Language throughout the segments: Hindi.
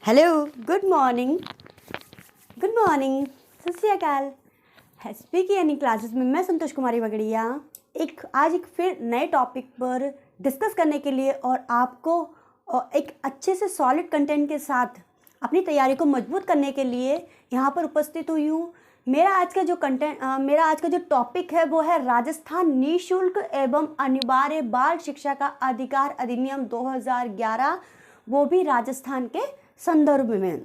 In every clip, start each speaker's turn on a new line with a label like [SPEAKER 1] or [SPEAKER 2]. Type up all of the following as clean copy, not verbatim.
[SPEAKER 1] Hello, good morning. Good morning, सत श्री अकाल। एसपी की यानी क्लासेस में मैं संतोष कुमारी बगड़िया आज एक फिर नए टॉपिक पर डिस्कस करने के लिए और आपको एक अच्छे से सॉलिड कंटेंट के साथ अपनी तैयारी को मजबूत करने के लिए यहाँ पर उपस्थित हुई हूँ। मेरा आज का जो टॉपिक है वो है राजस्थान निःशुल्क एवं अनिवार्य बाल शिक्षा का अधिकार अधिनियम 2011, वो भी राजस्थान के संदर्भ में।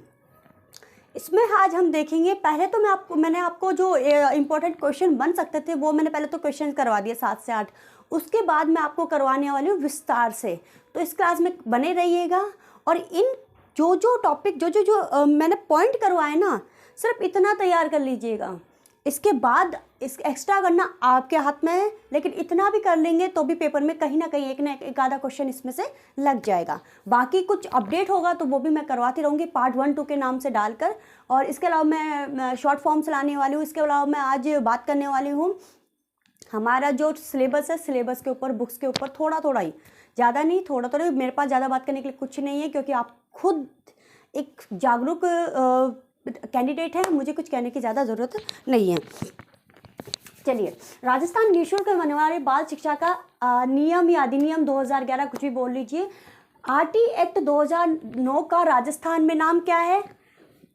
[SPEAKER 1] इसमें आज हम देखेंगे, पहले तो मैंने आपको जो इम्पोर्टेंट क्वेश्चन बन सकते थे वो मैंने पहले तो क्वेश्चन करवा दिए 7 से 8। उसके बाद मैं आपको करवाने वाली हूँ विस्तार से, तो इस क्लास में बने रहिएगा। और इन जो टॉपिक जो मैंने पॉइंट करवाए ना, सिर्फ इतना तैयार कर लीजिएगा। इसके बाद इस एक्स्ट्रा करना आपके हाथ में है, लेकिन इतना भी कर लेंगे तो भी पेपर में कहीं ना कहीं एक आधा क्वेश्चन इसमें से लग जाएगा। बाकी कुछ अपडेट होगा तो वो भी मैं करवाती रहूँगी पार्ट 1 2 के नाम से डालकर। और इसके अलावा मैं शॉर्ट फॉर्म चलाने वाली हूँ। इसके अलावा मैं आज बात करने वाली हूँ हमारा जो सिलेबस है, सिलेबस के ऊपर, बुक्स के ऊपर थोड़ा थोड़ा ही, ज़्यादा नहीं, थोड़ा थोड़ा। मेरे पास ज़्यादा बात करने के लिए कुछ नहीं है, क्योंकि आप खुद एक जागरूक कैंडिडेट है, मुझे कुछ कहने की ज़्यादा ज़रूरत नहीं है। चलिए, राजस्थान निःशुल्क अनिवार्य बाल शिक्षा का नियम या अधिनियम 2011, कुछ भी बोल लीजिए। आरटी एक्ट 2009 का राजस्थान में नाम क्या है?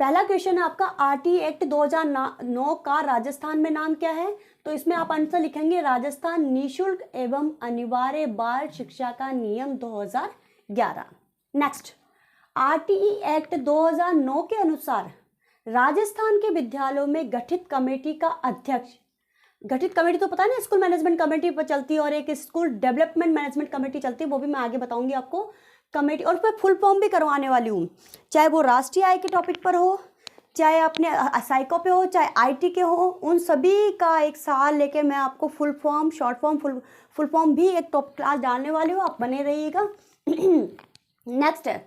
[SPEAKER 1] पहला क्वेश्चन है आपका, आरटी एक्ट 2009 का राजस्थान में नाम क्या है? तो इसमें आप आंसर लिखेंगे राजस्थान निःशुल्क एवं अनिवार्य बाल शिक्षा का नियम 2011। नेक्स्ट, आरटीई एक्ट 2009 के अनुसार राजस्थान के विद्यालयों में गठित कमेटी का अध्यक्ष, गठित कमेटी तो पता है ना, स्कूल मैनेजमेंट कमेटी पर चलती है और एक स्कूल डेवलपमेंट मैनेजमेंट कमेटी चलती है, वो भी मैं आगे बताऊंगी आपको कमेटी। और उसमें फुल फॉर्म भी करवाने वाली हूँ, चाहे वो राष्ट्रीय आय के टॉपिक पर हो, चाहे अपने साइको पे हो, चाहे आईटी के हो, उन सभी का एक साल लेके मैं आपको full form, short form, full form भी एक टॉप क्लास डालने वाली हूँ, आप बने रहिएगा। नेक्स्ट है,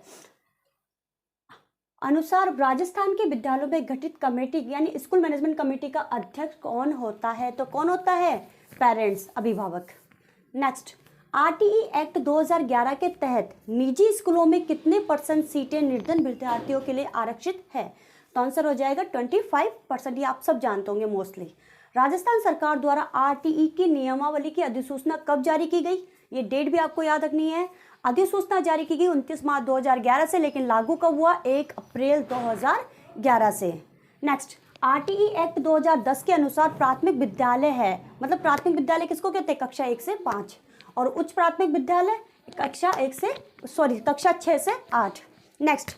[SPEAKER 1] अनुसार राजस्थान के विद्यालयों में गठित कमेटी यानी स्कूल मैनेजमेंट कमेटी का अध्यक्ष कौन होता है? तो कौन होता है? पेरेंट्स, अभिभावक। नेक्स्ट, आरटीई एक्ट 2011 के तहत निजी स्कूलों में कितने % सीटें निर्धन विद्यार्थियों के लिए आरक्षित है? तो आंसर हो जाएगा 25%। ये आप सब जानते होंगे मोस्टली। राजस्थान सरकार द्वारा आरटीई की नियमावली की अधिसूचना कब जारी की गई? ये डेट भी आपको याद रखनी है। अधिसूचना जारी की गई 29 मार्च 2011 से, लेकिन लागू कब हुआ? 1 अप्रैल 2011 से। नेक्स्ट, आरटीई एक्ट 2010 के अनुसार प्राथमिक विद्यालय है, मतलब प्राथमिक विद्यालय किसको कहते हैं? कक्षा 1 से 5, और उच्च प्राथमिक विद्यालय कक्षा 6 से 8। नेक्स्ट,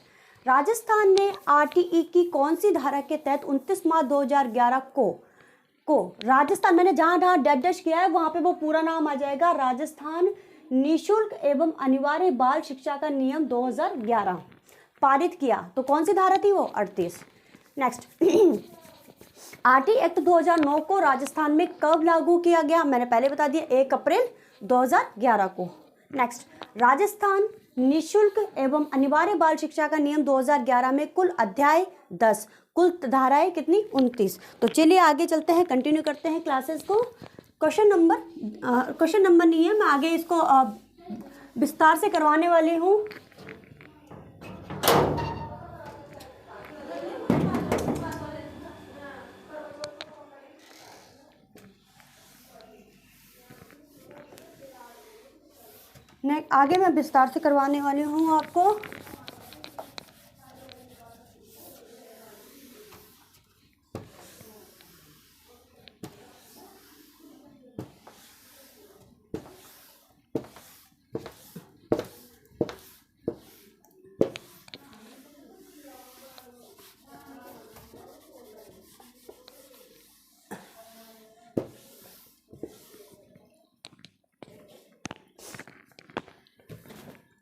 [SPEAKER 1] राजस्थान ने आरटीई की कौन सी धारा के तहत 29 मार्च 2011 को राजस्थान, मैंने जहां डैश किया है वहां पे वो पूरा नाम आ जाएगा, राजस्थान निःशुल्क एवं अनिवार्य बाल शिक्षा का नियम 2011 पारित किया। तो कौन सी धारा थी वो? 38। नेक्स्ट, आरटी एक्ट 2009 को राजस्थान में कब लागू किया गया? मैंने पहले बता दिया, 1 अप्रैल 2011 को। नेक्स्ट, राजस्थान निःशुल्क एवं अनिवार्य बाल शिक्षा का नियम 2011 में कुल अध्याय 10, कुल धाराएं कितनी? 29। तो चलिए आगे चलते हैं, कंटिन्यू करते हैं क्लासेस को। क्वेश्चन नंबर नहीं है, मैं आगे इसको विस्तार से करवाने वाली हूँ। आगे मैं विस्तार से करवाने वाली हूँ आपको।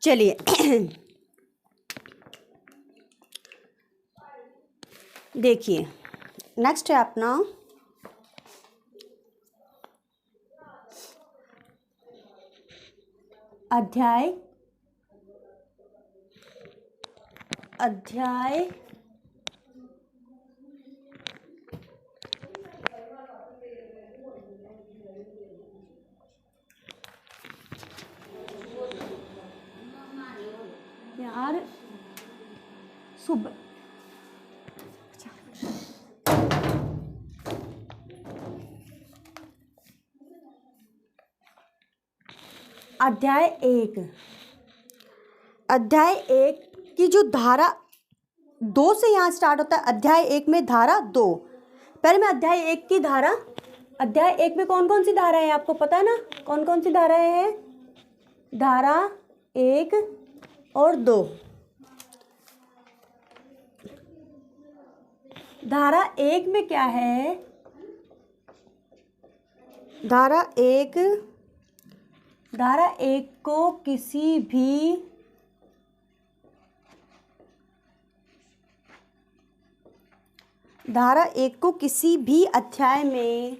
[SPEAKER 1] चलिए देखिए, नेक्स्ट है अपना अध्याय यार सुबह अध्याय 1 की जो धारा 2 से यहाँ स्टार्ट होता है। अध्याय 1 में धारा 2। पहले मैं अध्याय 1 की धारा, अध्याय 1 में कौन कौन सी धारा है आपको पता है ना? कौन कौन सी धाराएं हैं? धारा 1 और 2। धारा 1 में क्या है? धारा 1 को किसी भी अध्याय में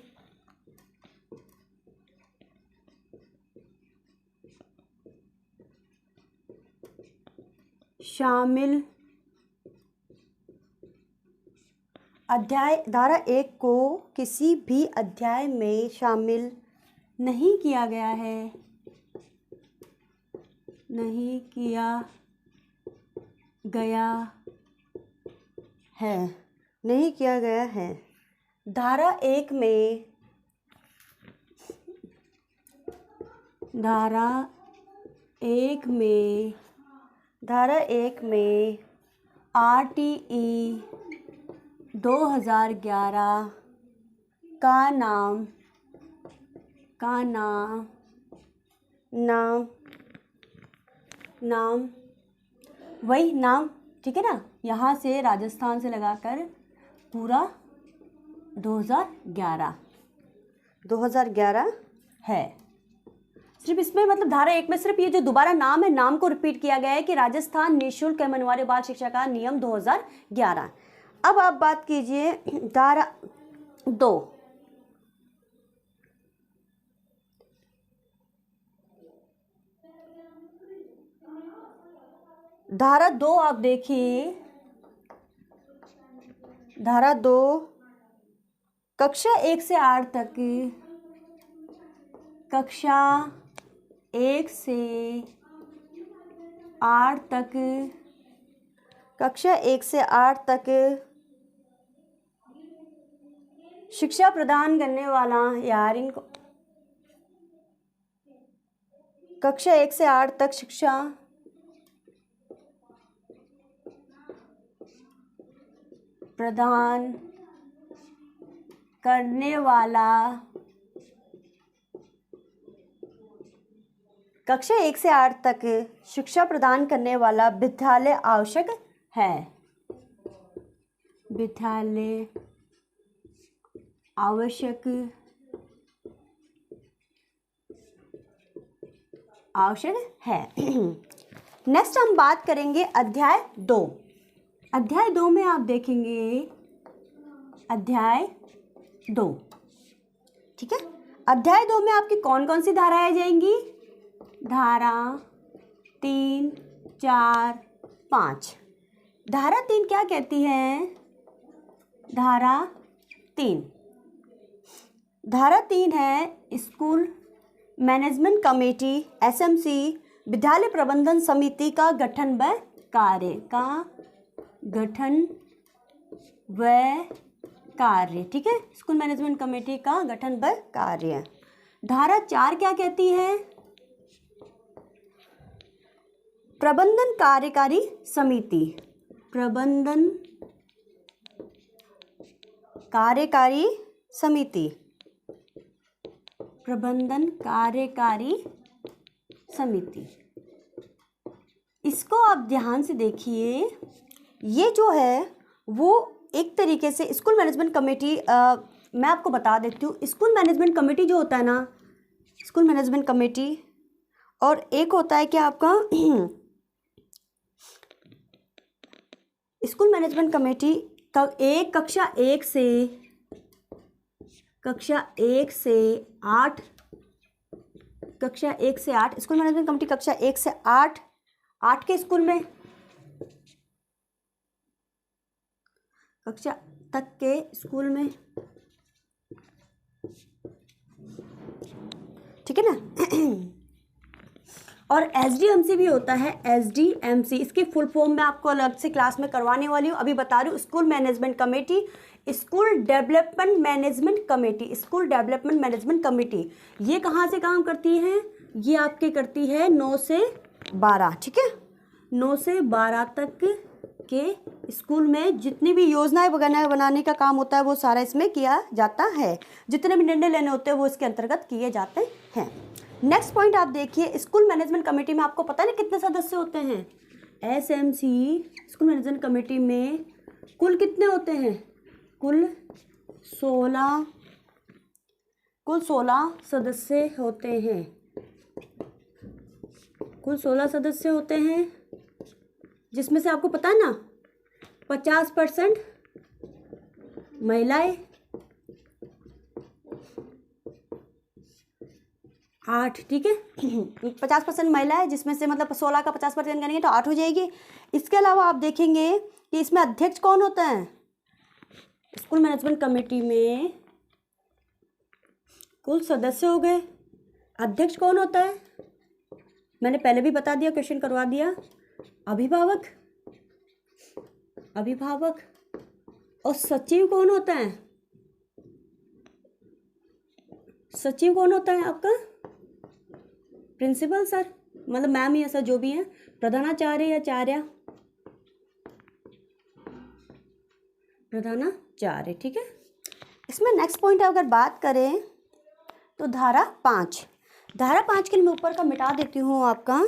[SPEAKER 1] शामिल धारा 1 को किसी भी अध्याय में शामिल नहीं किया गया है, नहीं किया गया है। धारा 1 में RTE 2011 का नाम वही नाम, ठीक है ना? यहाँ से राजस्थान से लगाकर पूरा 2011 है। सिर्फ इसमें मतलब धारा 1 में सिर्फ ये जो दोबारा नाम है, नाम को रिपीट किया गया है कि राजस्थान निःशुल्क एवं अनिवार्य बाल शिक्षा का नियम 2011। अब आप बात कीजिए धारा 2। धारा 2 आप देखिए, धारा 2 कक्षा 1 से 8 तक, कक्षा 1 से 8 तक शिक्षा प्रदान करने वाला, यार इनको कक्षा 1 से 8 तक शिक्षा प्रदान करने वाला, कक्षा 1 से 8 तक शिक्षा प्रदान करने वाला विद्यालय आवश्यक है। विद्यालय आवश्यक है। नेक्स्ट हम बात करेंगे अध्याय 2। अध्याय 2 में आप देखेंगे अध्याय 2, ठीक है? अध्याय 2 में आपकी कौन कौन सी धाराएं जाएंगी? धारा 3, 4, 5। धारा 3 क्या कहती है? धारा 3 है स्कूल मैनेजमेंट कमेटी SMC विद्यालय प्रबंधन समिति का गठन व कार्य, ठीक है? स्कूल मैनेजमेंट कमेटी का गठन व कार्य। धारा 4 क्या कहती है? प्रबंधन कार्यकारी समिति, प्रबंधन कार्यकारी समिति। इसको आप ध्यान से देखिए, ये जो है वो एक तरीके से स्कूल मैनेजमेंट कमेटी, मैं आपको बता देती हूँ। स्कूल मैनेजमेंट कमेटी जो होता है ना, स्कूल मैनेजमेंट कमेटी, और एक होता है क्या आपका स्कूल मैनेजमेंट कमेटी का एक कक्षा 1 से 8 स्कूल मैनेजमेंट कमेटी कक्षा 1 से 8 के स्कूल में, कक्षा तक के स्कूल में, ठीक है ना? और एसडीएमसी भी होता है, एसडीएमसी। इसकी फुल फॉर्म मैं आपको अलग से क्लास में करवाने वाली हूँ, अभी बता रही हूँ। School management committee, school development management committee, school development management committee. ये कहाँ से काम करती है? ये आपकी करती है 9 से 12, ठीक है। 9 से 12 तक के स्कूल में जितनी भी योजनाएं वगैरह बनाने का काम होता है वो सारा इसमें किया जाता है। जितने भी निर्णय लेने होते हैं वो इसके अंतर्गत किए जाते हैं। नेक्स्ट पॉइंट आप देखिए, स्कूल मैनेजमेंट कमेटी में आपको पता है ना कितने सदस्य होते हैं? एसएमसी स्कूल मैनेजमेंट कमेटी में कुल कितने होते हैं? कुल 16 सदस्य होते हैं। कुल 16 सदस्य होते हैं, जिसमें से आपको पता है ना 50% महिलाएं, 8, ठीक है। 50% महिलाएं, जिसमें से मतलब 16 का 50% करेंगे तो 8 हो जाएगी। इसके अलावा आप देखेंगे कि इसमें अध्यक्ष कौन होता है? स्कूल मैनेजमेंट कमेटी में कुल सदस्य हो गए, अध्यक्ष कौन होता है? मैंने पहले भी बता दिया, क्वेश्चन करवा दिया। अभिभावक, और सचिव कौन होता है? सचिव कौन होता है आपका? प्रिंसिपल सर, मतलब मैम या सर जो भी है, प्रधानाचार्य या आचार्य, प्रधानाचार्य, ठीक है। इसमें नेक्स्ट पॉइंट अगर बात करें तो धारा 5 के लिए मैं ऊपर का मिटा देती हूँ आपका।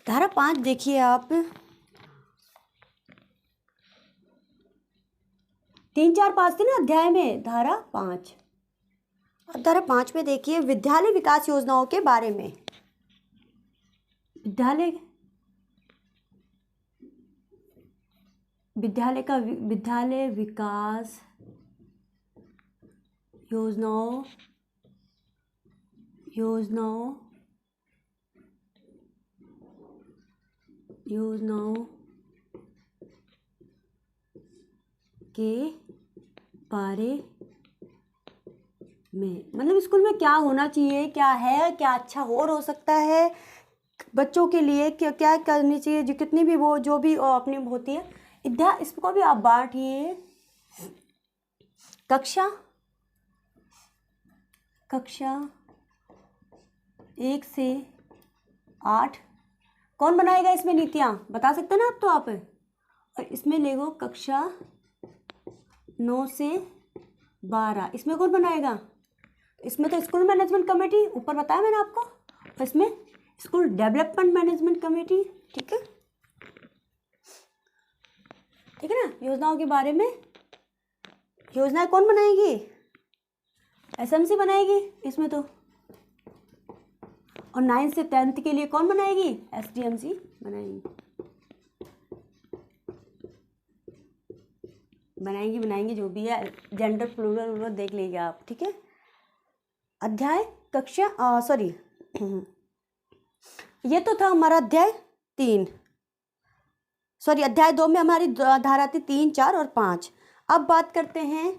[SPEAKER 1] धारा 5 देखिए आप, 3, 4, 5 थी ना अध्याय में, धारा 5। और धारा 5 में देखिए विद्यालय विकास योजनाओं के बारे में। विद्यालय विकास योजनाओं के बारे में, मतलब स्कूल में क्या होना चाहिए, क्या है, क्या अच्छा और हो सकता है बच्चों के लिए, क्या क्या करनी चाहिए, जो कितनी भी वो जो भी अपनी होती है इसको भी आप बांटिए। कक्षा 1 से 8 कौन बनाएगा? इसमें नीतियाँ बता सकते हैं ना आप, तो आप। और इसमें ले लो कक्षा 9 से 12, इसमें कौन बनाएगा? इसमें तो स्कूल मैनेजमेंट कमेटी, ऊपर बताया मैंने आपको। और इसमें स्कूल डेवलपमेंट मैनेजमेंट कमेटी, ठीक है, ठीक है ना। योजनाओं के बारे में, योजनाएं कौन बनाएगी? एसएमसी बनाएगी इसमें तो। और 9 से 10th के लिए कौन बनाएगी? एसडीएमसी बनाएंगी जो भी है, जेंडर प्लूरल देख लीजिए आप, ठीक है। अध्याय ये तो था हमारा अध्याय 3, अध्याय 2 में हमारी धारा थी 3, 4 और 5। अब बात करते हैं,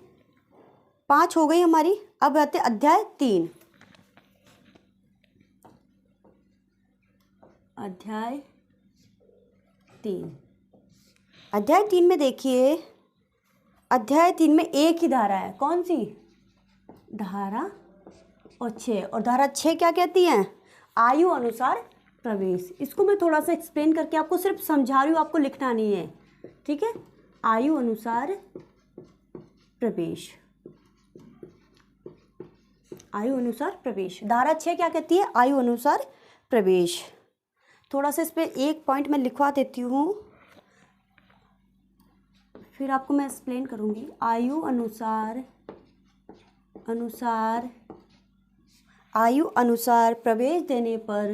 [SPEAKER 1] 5 हो गई हमारी, अब आते अध्याय 3। अध्याय 3 में देखिए, अध्याय 3 में एक ही धारा है, कौन सी? धारा 6। और धारा 6 क्या कहती है? आयु अनुसार प्रवेश। इसको मैं थोड़ा सा एक्सप्लेन करके आपको सिर्फ समझा रही हूँ, आपको लिखना नहीं है, ठीक है। आयु अनुसार प्रवेश, धारा 6 क्या कहती है? आयु अनुसार प्रवेश। थोड़ा सा इस पर एक पॉइंट मैं लिखवा देती हूँ, फिर आपको मैं एक्सप्लेन करूँगी। आयु अनुसार आयु अनुसार प्रवेश देने पर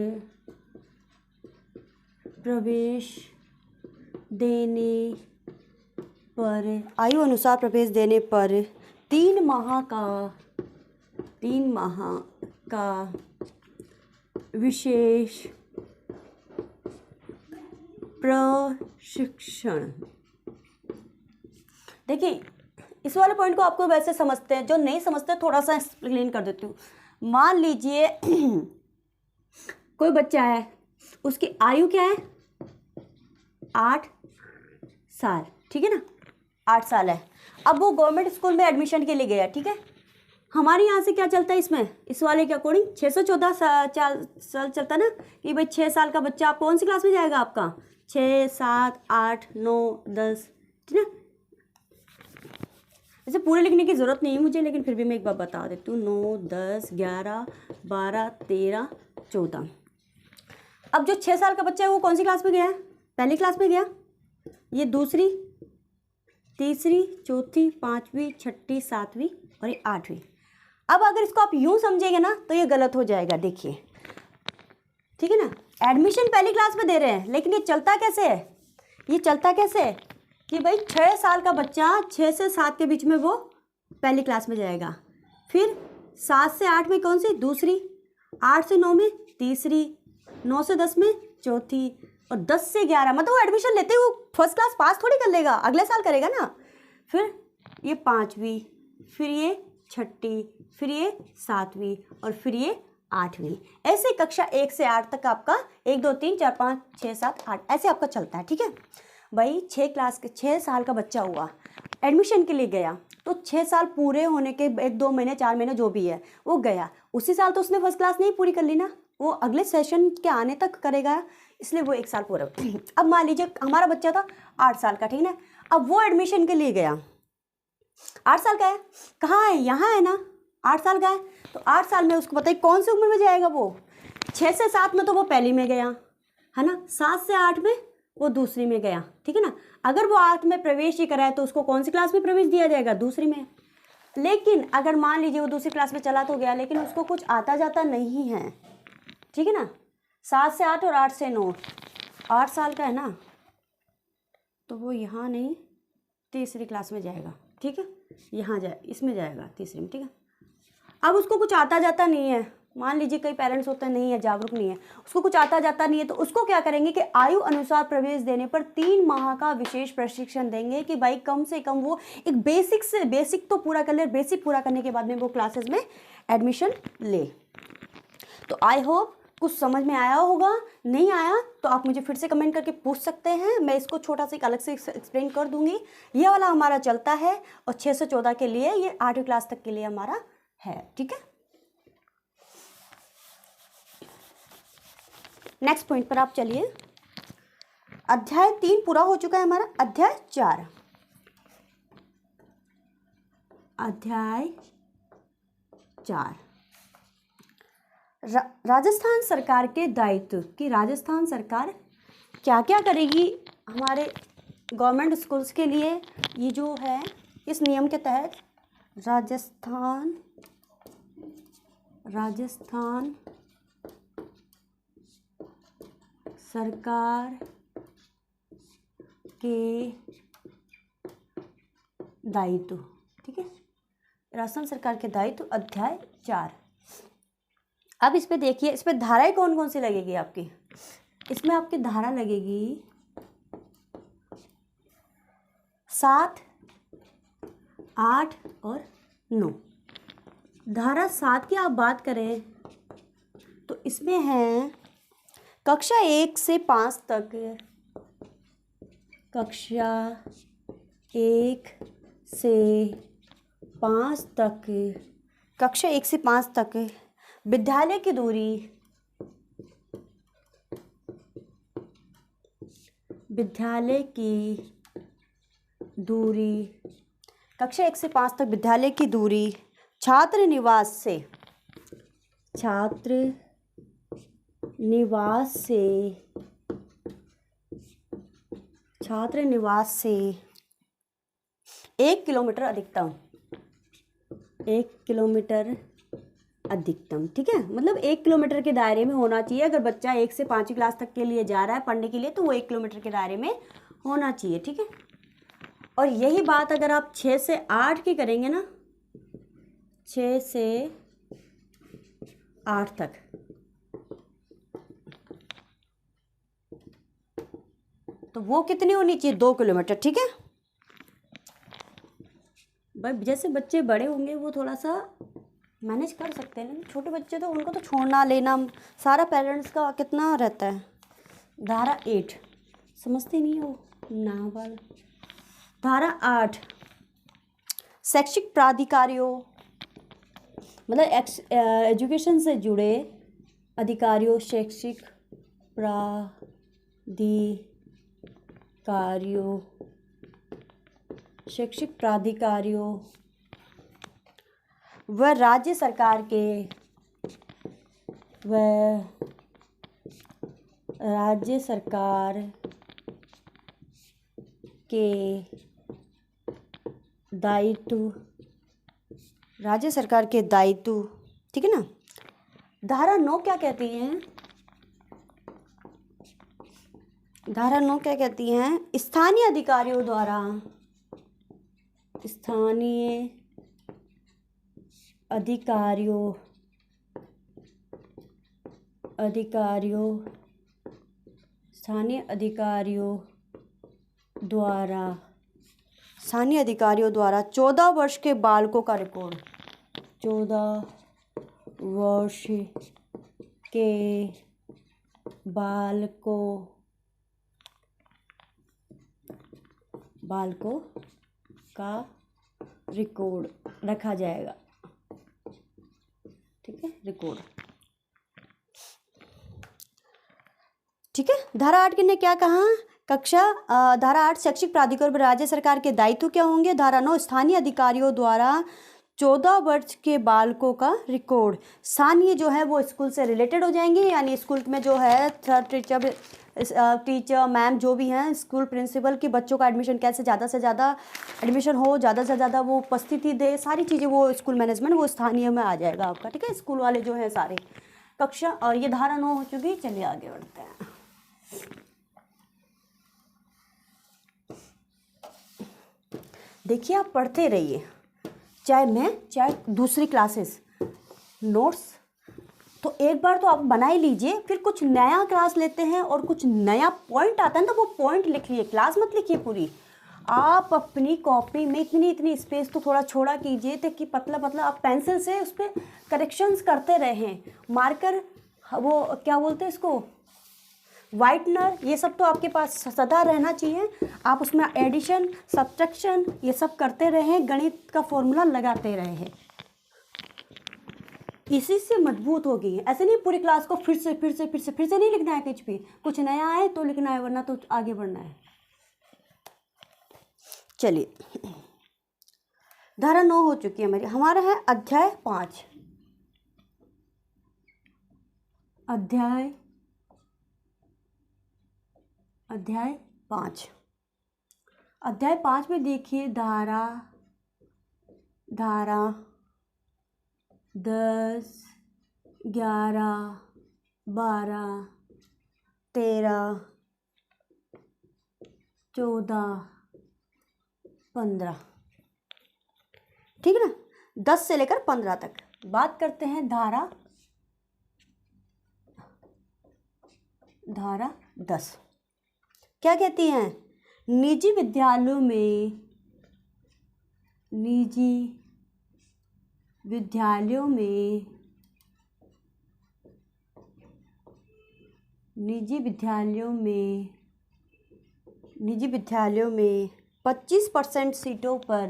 [SPEAKER 1] आयु अनुसार प्रवेश देने पर 3 माह का विशेष प्रशिक्षण। देखिए इस वाले पॉइंट को आपको वैसे समझते हैं, जो नहीं समझते थोड़ा सा एक्सप्लेन कर देती हूँ। मान लीजिए कोई बच्चा है, उसकी आयु क्या है 8 साल, ठीक है ना, 8 साल है। अब वो गवर्नमेंट स्कूल में एडमिशन के लिए गया, ठीक है। हमारे यहाँ से क्या चलता है इसमें, इस वाले के अकॉर्डिंग 614 साल चलता है ना, कि भाई 6 साल का बच्चा आप कौन सी क्लास में जाएगा, आपका 6, 7, 8, 9, 10, ठीक है। वैसे पूरे लिखने की ज़रूरत नहीं है मुझे, लेकिन फिर भी मैं एक बार बता देती हूँ। 9, 10, 11, 12, 13, 14। अब जो 6 साल का बच्चा है वो कौन सी क्लास में गया है, पहली क्लास में गया, ये दूसरी, तीसरी, चौथी, पाँचवीं, छठी, सातवीं और ये 8वीं। अब अगर इसको आप यूँ समझेंगे ना तो ये गलत हो जाएगा, देखिए, ठीक है ना। एडमिशन पहली क्लास में दे रहे हैं, लेकिन ये चलता कैसे है, ये चलता कैसे है कि भाई 6 साल का बच्चा 6 से 7 के बीच में वो पहली क्लास में जाएगा, फिर 7 से 8 में कौन सी, दूसरी, 8 से 9 में तीसरी, 9 से 10 में चौथी, और 10 से 11 मतलब वो एडमिशन लेते ही वो फर्स्ट क्लास पास थोड़ी कर लेगा, अगले साल करेगा ना। फिर ये 5वीं, फिर ये छठी, फिर ये 7वीं और फिर ये 8वीं। ऐसे कक्षा 1 से 8 तक आपका 1, 2, 3, 4, 5, 6, 7, 8 ऐसे आपका चलता है, ठीक है भाई। 6 साल का बच्चा हुआ, एडमिशन के लिए गया, तो 6 साल पूरे होने के 1, 2 महीने, 4 महीने जो भी है वो गया, उसी साल तो उसने फर्स्ट क्लास नहीं पूरी कर ली ना, वो अगले सेशन के आने तक करेगा, इसलिए वो 1 साल पूरा। अब मान लीजिए हमारा बच्चा था 8 साल का, ठीक है। अब वो एडमिशन के लिए गया, 8 साल का है, कहाँ है, यहाँ है ना, 8 साल का है, तो 8 साल में उसको बताइए कौन सी उम्र में जाएगा वो। 6 से 7 में तो वो पहली में गया है ना, 7 से 8 में वो दूसरी में गया, ठीक है ना। अगर वो 8 में प्रवेश ही कराए तो उसको कौन सी क्लास में प्रवेश दिया जाएगा, दूसरी में। लेकिन अगर मान लीजिए वो दूसरी क्लास में चला तो गया, लेकिन उसको कुछ आता जाता नहीं है, ठीक है ना। 7 से 8 और 8 से 9, 8 साल का है ना, तो वो यहाँ नहीं तीसरी क्लास में जाएगा, ठीक है, यहाँ जाए, इसमें जाएगा तीसरी में, ठीक है। अब उसको कुछ आता जाता नहीं है, मान लीजिए कई पेरेंट्स होते हैं नहीं है, जागरूक नहीं है, उसको कुछ आता जाता नहीं है, तो उसको क्या करेंगे कि आयु अनुसार प्रवेश देने पर 3 माह का विशेष प्रशिक्षण देंगे कि भाई कम से कम वो एक बेसिक तो पूरा कर ले, बेसिक पूरा करने के बाद में वो क्लासेस में एडमिशन ले। तो आई होप कुछ समझ में आया होगा, नहीं आया तो आप मुझे फिर से कमेंट करके पूछ सकते हैं, मैं इसको छोटा सा एक अलग से एक्सप्लेन कर दूंगी। ये वाला हमारा चलता है, और 6 से 14 के लिए, ये 8वीं क्लास तक के लिए हमारा है, ठीक है। नेक्स्ट पॉइंट पर आप चलिए। अध्याय 3 पूरा हो चुका है हमारा, अध्याय 4। अध्याय 4 राजस्थान सरकार के दायित्व कि राजस्थान सरकार क्या क्या करेगी हमारे गवर्नमेंट स्कूल्स के लिए। ये जो है इस नियम के तहत राजस्थान सरकार के दायित्व, ठीक है, राजस्थान सरकार के दायित्व, अध्याय 4। अब इस पे देखिए, इस पे धाराएं कौन कौन सी लगेगी आपकी। इसमें आपकी धारा लगेगी 7, 8 और 9। धारा 7 की आप बात करें तो इसमें है कक्षा 1 से 5 तक, कक्षा 1 से 5 तक, कक्षा 1 से 5 तक विद्यालय की दूरी, कक्षा 1 से 5 तक विद्यालय की दूरी छात्र निवास से 1 किलोमीटर अधिकतम, 1 किलोमीटर अधिकतम, ठीक है। मतलब 1 किलोमीटर के दायरे में होना चाहिए। अगर बच्चा 1 से 5वीं क्लास तक के लिए जा रहा है पढ़ने के लिए तो वो 1 किलोमीटर के दायरे में होना चाहिए, ठीक है। और यही बात अगर आप 6 से 8 की करेंगे ना, 6 से 8 तक, तो वो कितनी होनी चाहिए, 2 किलोमीटर, ठीक है। भाई जैसे बच्चे बड़े होंगे वो थोड़ा सा मैनेज कर सकते हैं, छोटे बच्चे तो उनको तो छोड़ना लेना सारा पेरेंट्स का कितना रहता है। धारा 8 समझते नहीं हो नावल। धारा 8 शैक्षिक प्राधिकारियों, मतलब एजुकेशन से जुड़े अधिकारियों, शैक्षिक प्राधिकारियों व राज्य सरकार के दायित्व, ठीक है ना। धारा 9 क्या कहती है, धारा 9 क्या कहती है, स्थानीय अधिकारियों द्वारा 14 वर्ष के बालकों का रिकॉर्ड, 14 वर्ष के बालकों का रिकॉर्ड रखा जाएगा, ठीक है, रिकॉर्ड, ठीक है। धारा 8 ने क्या कहा, धारा 8 शैक्षिक प्राधिकरण राज्य सरकार के दायित्व क्या होंगे। धारा 9 स्थानीय अधिकारियों द्वारा 14 वर्ष के बालकों का रिकॉर्ड। स्थानीय जो है वो स्कूल से रिलेटेड हो जाएंगे, यानी स्कूल में जो है टीचर मैम जो भी हैं, स्कूल प्रिंसिपल की बच्चों का एडमिशन कैसे ज़्यादा से ज़्यादा एडमिशन हो, ज़्यादा से ज़्यादा वो उपस्थिति दे, सारी चीज़ें वो स्कूल मैनेजमेंट वो स्थानीय में आ जाएगा आपका, ठीक है। स्कूल वाले जो हैं सारे कक्षा, और ये धारा 9 हो चुकी। चलिए आगे बढ़ते हैं। देखिए आप पढ़ते रहिए, चाहे दूसरी क्लासेस नोट्स तो एक बार तो आप बना ही लीजिए, फिर कुछ नया क्लास लेते हैं और कुछ नया पॉइंट आता है ना, तो वो पॉइंट लिख लिए, क्लास मत लिखिए पूरी। आप अपनी कॉपी में इतनी स्पेस तो थोड़ा छोड़ा कीजिए ताकि पतला आप पेंसिल से उस पर करेक्शंस करते रहें। मार्कर, वो क्या बोलते हैं इसको, वाइटनर, ये सब तो आपके पास सदा रहना चाहिए। आप उसमें एडिशन, सब्ट्रैक्शन ये सब करते रहें, गणित का फॉर्मूला लगाते रहें, इसी से मजबूत होगी। ऐसे नहीं पूरी क्लास को फिर से नहीं लिखना है, कुछ नया है तो लिखना है, वरना तो आगे बढ़ना है। चलिए धारा 9 हो चुकी है मेरी। हमारा है अध्याय 5। अध्याय 5 में देखिए धारा 10, 11, 12, 13, 14, 15, ठीक है ना। 10 से लेकर 15 तक बात करते हैं। धारा 10 क्या कहती हैं, निजी विद्यालयों में 25% सीटों पर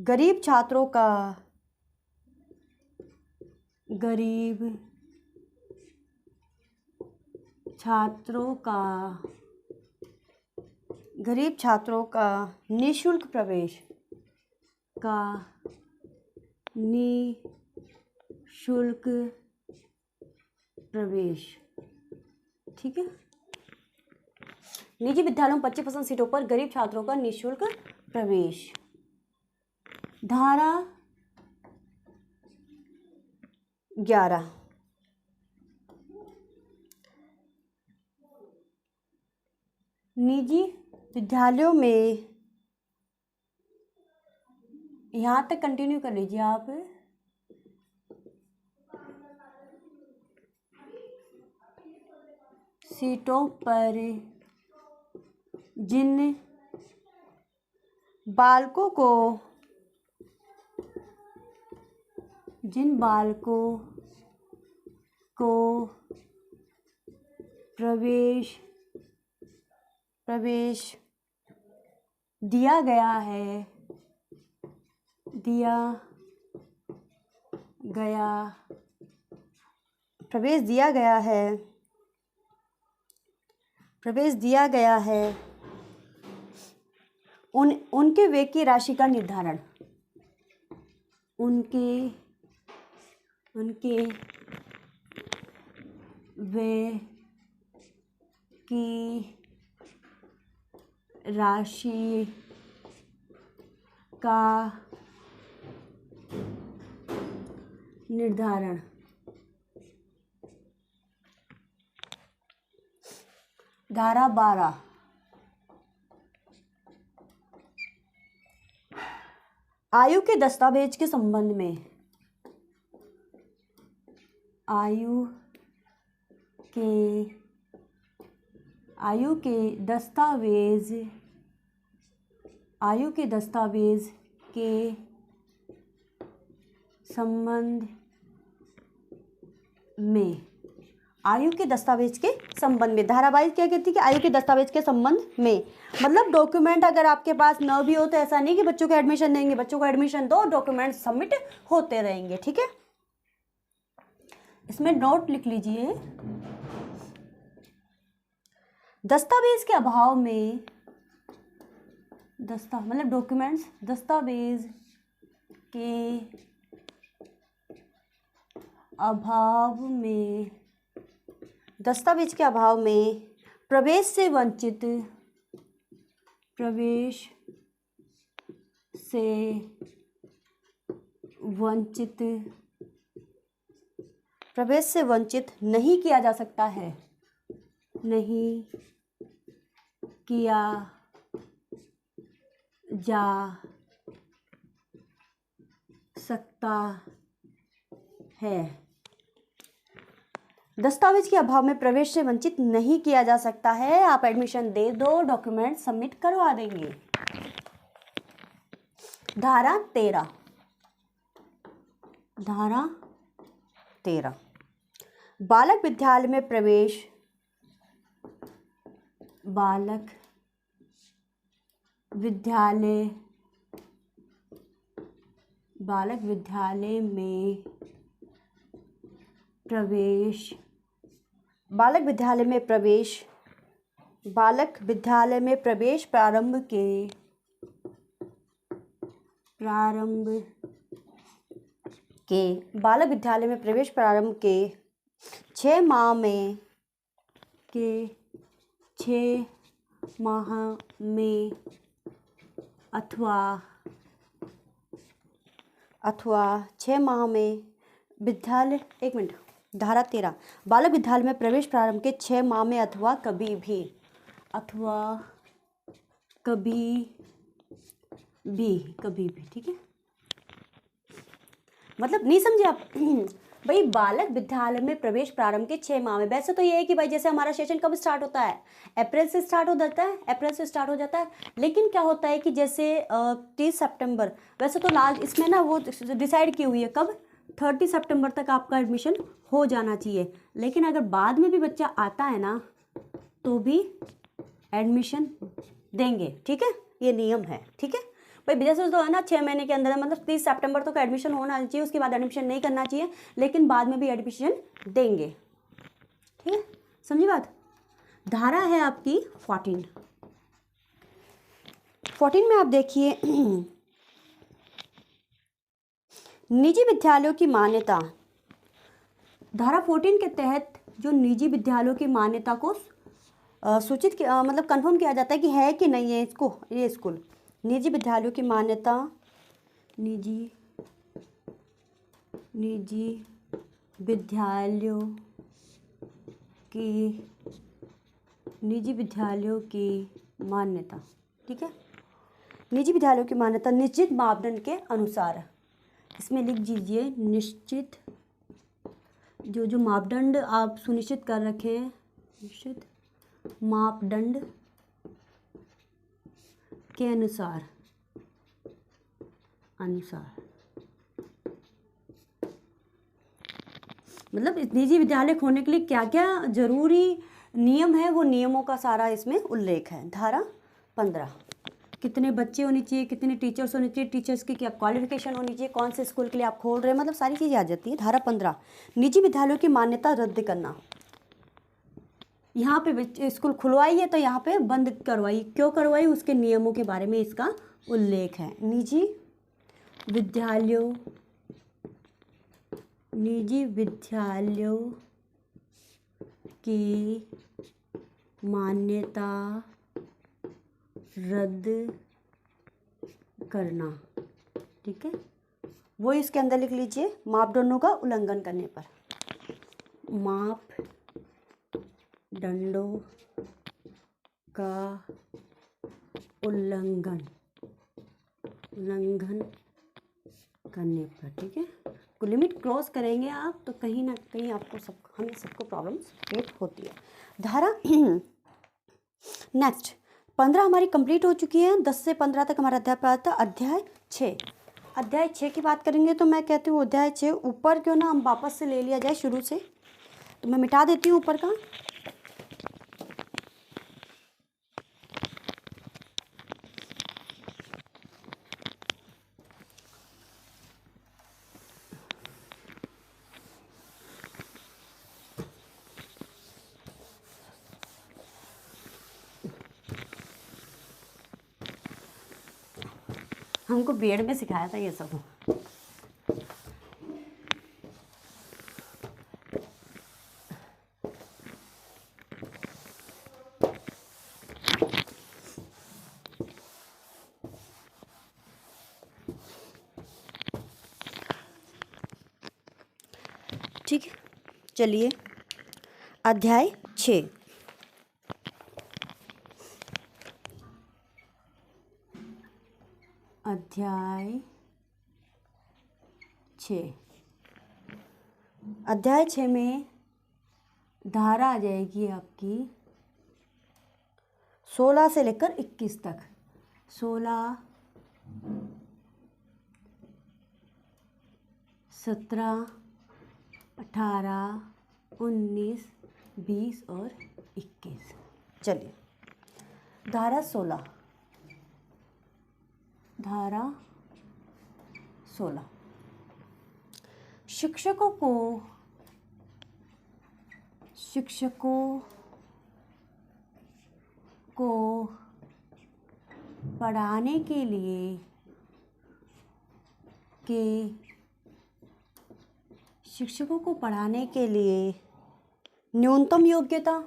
[SPEAKER 1] गरीब छात्रों का निःशुल्क प्रवेश, ठीक है। निजी विद्यालयों में 25% सीटों पर गरीब छात्रों का निःशुल्क प्रवेश। धारा 11, निजी विद्यालयों में, यहाँ तक कंटिन्यू कर लीजिए आप। सीटों पर जिन बालकों को प्रवेश दिया गया है, प्रवेश दिया गया है, उनके व्यय की राशि का निर्धारण, उनके व्यय की राशि का निर्धारण। धारा 12, आयु के दस्तावेज के संबंध में, आयु के दस्तावेज के संबंध में, आयु के दस्तावेज के संबंध में। धारा 22 क्या कहती है कि आयु के दस्तावेज के संबंध में, मतलब डॉक्यूमेंट अगर आपके पास न भी हो तो ऐसा नहीं कि बच्चों को एडमिशन देंगे, बच्चों को एडमिशन दो, डॉक्यूमेंट सबमिट होते रहेंगे, ठीक है। इसमें नोट लिख लीजिए, दस्तावेज के अभाव में, मतलब डॉक्यूमेंट्स, दस्तावेज के अभाव में प्रवेश से वंचित नहीं किया जा सकता है, दस्तावेज के अभाव में प्रवेश से वंचित नहीं किया जा सकता है। आप एडमिशन दे दो, डॉक्यूमेंट सबमिट करवा देंगे। धारा 13, बालक विद्यालय में प्रवेश, बालक विद्यालय में प्रवेश प्रारंभ के 6 माह में अथवा 6 माह में विद्यालय, एक मिनट, धारा 13, बालक विद्यालय में प्रवेश प्रारंभ के 6 माह में अथवा कभी भी, ठीक है। मतलब नहीं समझे आप भाई, बालक विद्यालय में प्रवेश प्रारंभ के 6 माह में, वैसे तो ये है कि भाई जैसे हमारा सेशन कब स्टार्ट होता है, अप्रैल से स्टार्ट हो जाता है, लेकिन क्या होता है कि जैसे 30 सितंबर, वैसे तो लास्ट इसमें ना वो डिसाइड की हुई है कब, 30 सितंबर तक आपका एडमिशन हो जाना चाहिए, लेकिन अगर बाद में भी बच्चा आता है ना तो भी एडमिशन देंगे, ठीक है, ये नियम है, ठीक है भाई। जैसे तो है ना 6 महीने के अंदर, मतलब 30 सितंबर तक एडमिशन होना चाहिए, उसके बाद एडमिशन नहीं करना चाहिए, लेकिन बाद में भी एडमिशन देंगे, ठीक है, समझी बात। धारा है आपकी 14 में आप देखिए निजी विद्यालयों की मान्यता। धारा 14 के तहत जो निजी विद्यालयों की मान्यता को मतलब कंफर्म किया जाता है कि है कि नहीं है इसको ये स्कूल। निजी विद्यालयों की मान्यता, निजी विद्यालयों की मान्यता, ठीक है। निजी विद्यालयों की मान्यता निश्चित मापदंड के अनुसार है। इसमें लिख दीजिए निश्चित, जो मापदंड आप सुनिश्चित कर रखे हैं, निश्चित मापदंड के अनुसार मतलब इस निजी विद्यालय खोलने के लिए क्या क्या जरूरी नियम है, वो नियमों का सारा इसमें उल्लेख है। धारा 15, कितने बच्चे होने चाहिए, कितने टीचर्स होने चाहिए, टीचर्स की क्या क्वालिफिकेशन होनी चाहिए, कौन से स्कूल के लिए आप खोल रहे हैं, मतलब सारी चीज़ें आ जाती है। धारा 15, निजी विद्यालयों की मान्यता रद्द करना। यहाँ पे स्कूल खुलवाई है तो यहाँ पे बंद करवाई, क्यों करवाई, उसके नियमों के बारे में इसका उल्लेख है। निजी विद्यालयों की मान्यता रद्द करना, ठीक है। वो इसके अंदर लिख लीजिए, मापदंडों का उल्लंघन करने पर, मापदंडों का उल्लंघन करने पर, ठीक है। लिमिट क्रॉस करेंगे आप तो कहीं ना कहीं आपको हमें सबको प्रॉब्लम्स क्रिएट होती है। धारा नेक्स्ट 15 हमारी कंप्लीट हो चुकी है। 10 से 15 तक हमारा अध्याय पाठ था। अध्याय 6 की बात करेंगे तो मैं कहती हूँ अध्याय 6 ऊपर क्यों ना हम वापस से ले लिया जाए शुरू से, तो मैं मिटा देती हूँ ऊपर का। हमको बीएड में सिखाया था ये सब। ठीक है, चलिए अध्याय 6। अध्याय 6 में धारा आ जाएगी आपकी 16 से लेकर 21 तक। 16, 17, 18, 19, 20 और 21। चलिए धारा 16 शिक्षकों को पढ़ाने के लिए न्यूनतम योग्यता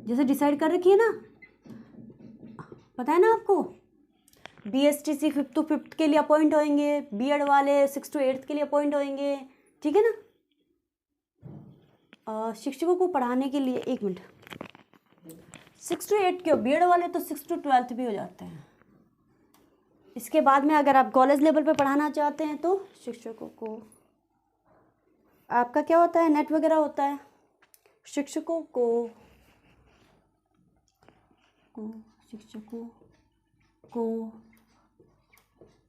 [SPEAKER 1] जैसे डिसाइड कर रखी है ना, पता है ना आपको। BSTC 5th to 5th के लिए अपॉइंट होंगे, बीएड वाले 6th to 8th के लिए अपॉइंट होंगे, ठीक है ना। शिक्षकों को पढ़ाने के लिए 1 मिनट 6 to 8 क्यों, बीएड वाले तो 6 to 12th भी हो जाते हैं। इसके बाद में अगर आप कॉलेज लेवल पे पढ़ाना चाहते हैं तो शिक्षकों को आपका क्या होता है, नेट वगैरह होता है। शिक्षकों को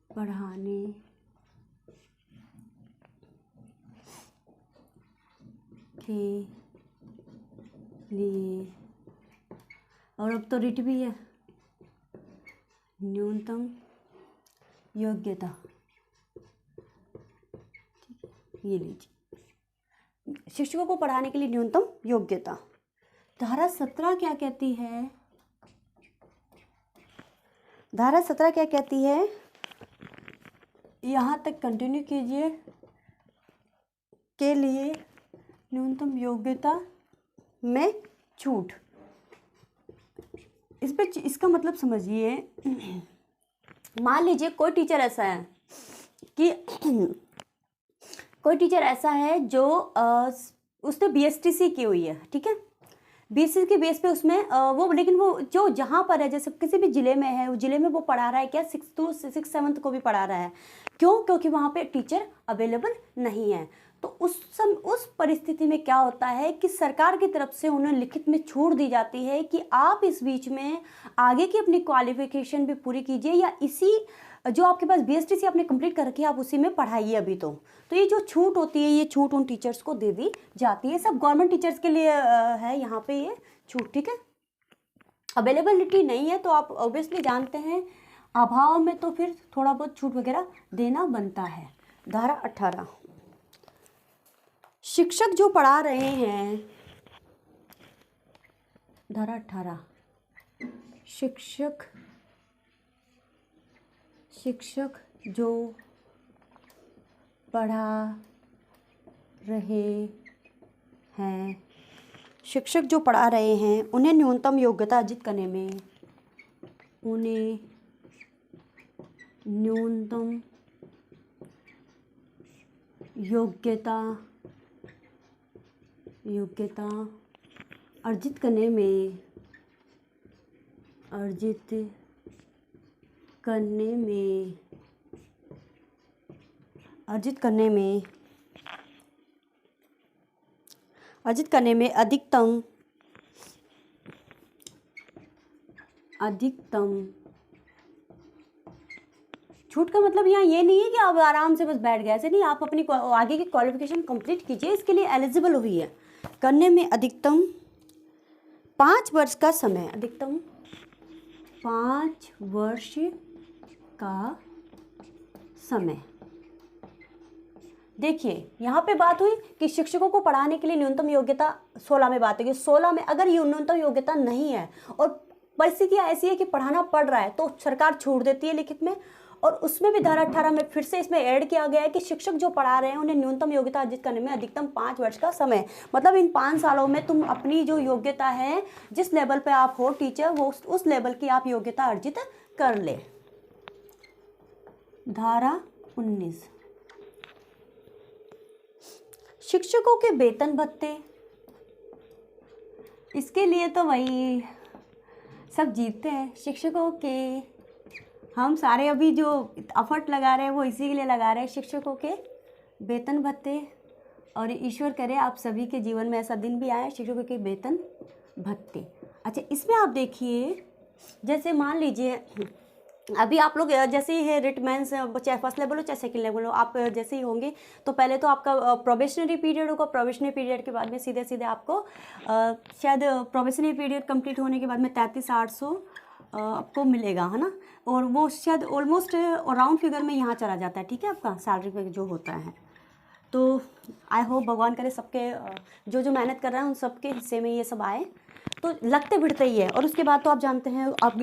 [SPEAKER 1] पढ़ाने के लिए, और अब तो रिट भी है, न्यूनतम योग्यता, ये लीजिए, शिक्षकों को पढ़ाने के लिए न्यूनतम योग्यता। धारा 17 क्या कहती है? धारा 17 क्या कहती है? यहाँ तक कंटिन्यू कीजिए। के लिए न्यूनतम योग्यता में छूट। इस पे इसका मतलब समझिए, मान लीजिए कोई टीचर ऐसा है कि कोई टीचर ऐसा है जो उसने बीएसटीसी की हुई है, ठीक है, बीएससी के बेस पे उसमें वो, लेकिन वो जो जहाँ पर है, जैसे किसी भी ज़िले में है, उस ज़िले में वो पढ़ा रहा है क्या, 6th to 7th को भी पढ़ा रहा है। क्यों? क्योंकि वहाँ पे टीचर अवेलेबल नहीं है। तो उस परिस्थिति में क्या होता है कि सरकार की तरफ से उन्हें लिखित में छूट दी जाती है कि आप इस बीच में आगे की अपनी क्वालिफिकेशन भी पूरी कीजिए, या इसी जो आपके पास बीएसटीसी आपने कंप्लीट कर रखी है आप उसी में पढ़ाइए अभी। तो ये जो छूट होती है, ये छूट उन टीचर्स को दे दी जाती है। सब गवर्नमेंट टीचर्स के लिए है यहाँ पे ये छूट, ठीक है। अवेलेबिलिटी नहीं है तो आप ऑब्वियसली जानते हैं, अभाव में तो फिर थोड़ा बहुत छूट वगैरह देना बनता है। धारा 18, शिक्षक जो पढ़ा रहे हैं, धारा 18, शिक्षक जो पढ़ा रहे हैं, शिक्षक जो पढ़ा रहे हैं उन्हें न्यूनतम योग्यता अर्जित करने में, उन्हें न्यूनतम योग्यता अर्जित करने में अधिकतम छूट का मतलब यहाँ ये नहीं है कि आप आराम से बस बैठ गए, ऐसे नहीं, आप अपनी आगे की क्वालिफिकेशन कंप्लीट कीजिए, इसके लिए एलिजिबल हुई है। करने में अधिकतम 5 वर्ष का समय, अधिकतम 5 वर्ष का समय। देखिए यहाँ पे बात हुई कि शिक्षकों को पढ़ाने के लिए न्यूनतम योग्यता 16 में बात हुई। 16 में अगर ये न्यूनतम योग्यता नहीं है और परिस्थिति ऐसी है कि पढ़ाना पड़ रहा है तो सरकार छूट देती है लिखित में, और उसमें भी धारा 18 में फिर से इसमें ऐड किया गया है कि शिक्षक जो पढ़ा रहे हैं उन्हें न्यूनतम योग्यता अर्जित करने में अधिकतम 5 वर्ष का समय। मतलब इन 5 सालों में तुम अपनी जो योग्यता है, जिस लेवल पे आप हो टीचर, वो उस लेवल की आप योग्यता अर्जित कर ले। धारा 19, शिक्षकों के वेतन भत्ते। इसके लिए तो वही सब जीतते हैं, शिक्षकों के, हम सारे अभी जो एफर्ट लगा रहे हैं वो इसी के लिए लगा रहे हैं, शिक्षकों के वेतन भत्ते। और ईश्वर करे आप सभी के जीवन में ऐसा दिन भी आए, शिक्षकों के वेतन भत्ते। अच्छा, इसमें आप देखिए, जैसे मान लीजिए अभी आप लोग जैसे ही है रिटमेंस, चाहे फर्स्ट लेवल हो चाहे सेकंड लेवल हो, आप जैसे ही होंगे तो पहले तो आपका प्रोबेशनरी पीरियड होगा, प्रोबेशनरी पीरियड के बाद में सीधे आपको शायद प्रोबेशनरी पीरियड कंप्लीट होने के बाद में 33,800 आपको मिलेगा, है ना। और वो शायद ऑलमोस्ट राउंड फिगर में यहाँ चला जाता है, ठीक है, आपका सैलरी पे जो होता है। तो आई होप भगवान करे सबके जो मेहनत कर रहे हैं उन सबके हिस्से में ये सब आए, तो लगते भिड़ते ही है। और उसके बाद तो आप जानते हैं अब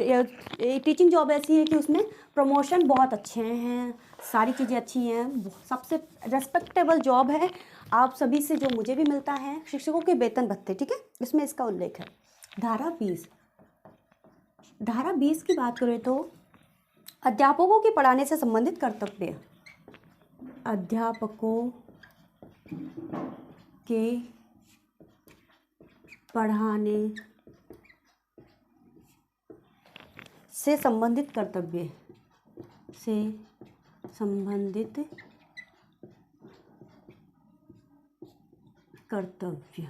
[SPEAKER 1] टीचिंग जॉब ऐसी है कि उसमें प्रमोशन बहुत अच्छे हैं, सारी चीज़ें अच्छी हैं, सबसे रेस्पेक्टेबल जॉब है आप सभी से, जो मुझे भी मिलता है, शिक्षकों के वेतन भत्ते, ठीक है, इसमें इसका उल्लेख है। धारा 20 की बात करें तो अध्यापकों के पढ़ाने से संबंधित कर्तव्य, अध्यापकों के पढ़ाने से संबंधित कर्तव्य,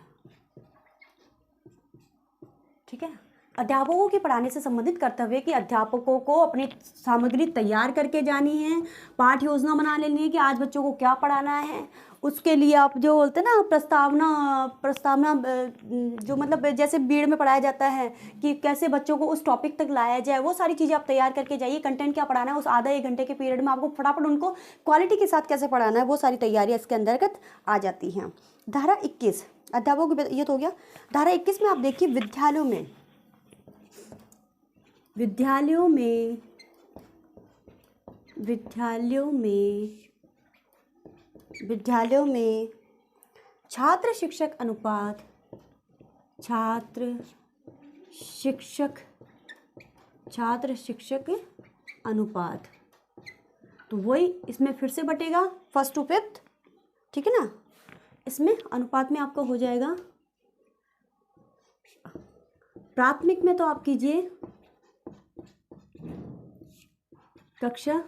[SPEAKER 1] ठीक है। अध्यापकों के पढ़ाने से संबंधित कर्तव्य कि अध्यापकों को अपनी सामग्री तैयार करके जानी है, पाठ योजना बना लेनी है कि आज बच्चों को क्या पढ़ाना है। उसके लिए आप जो बोलते हैं ना प्रस्तावना जो मतलब जैसे बीएड में पढ़ाया जाता है कि कैसे बच्चों को उस टॉपिक तक लाया जाए, वो सारी चीज़ें आप तैयार करके जाइए। कंटेंट क्या पढ़ाना है, उस आधा 1 घंटे के पीरियड में आपको फटाफट उनको क्वालिटी के साथ कैसे पढ़ाना है, वो सारी तैयारियाँ इसके अंतर्गत आ जाती हैं। धारा 21 अध्यापकों की, ये तो हो गया। धारा 21 में आप देखिए विद्यालयों में छात्र शिक्षक अनुपात, छात्र शिक्षक अनुपात, तो वही इसमें फिर से बटेगा फर्स्ट टू फिफ्थ, ठीक है ना। इसमें अनुपात में आपका हो जाएगा, प्राथमिक में तो आप कीजिए कक्षा,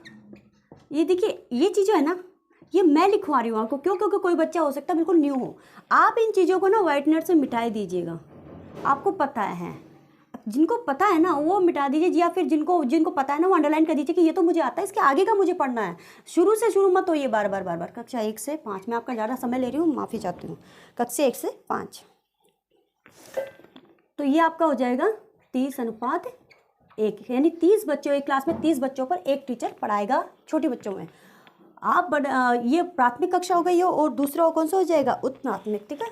[SPEAKER 1] ये देखिए ये चीज़ है ना, ये मैं लिखवा रही हूँ आपको, क्यों? क्योंकि कोई बच्चा हो सकता है बिल्कुल न्यू हो। आप इन चीज़ों को ना व्हाइटनर से मिटा दीजिएगा, आपको पता है, जिनको पता है ना वो मिटा दीजिए, या फिर जिनको पता है ना वो अंडरलाइन कर दीजिए कि ये तो मुझे आता है, इसके आगे का मुझे पढ़ना है। शुरू मत हो ये बार बार। कक्षा 1 से 5, मैं आपका ज़्यादा समय ले रही हूँ, माफ़ी चाहती हूँ। कक्षा 1 से 5, तो ये आपका हो जाएगा 30:1, यानी 30 बच्चों, एक क्लास में 30 बच्चों पर एक टीचर पढ़ाएगा छोटे बच्चों में। आप ये प्राथमिक कक्षा हो गई हो, और दूसरा कौन सा हो जाएगा? उच्च प्राथमिक, ठीक है,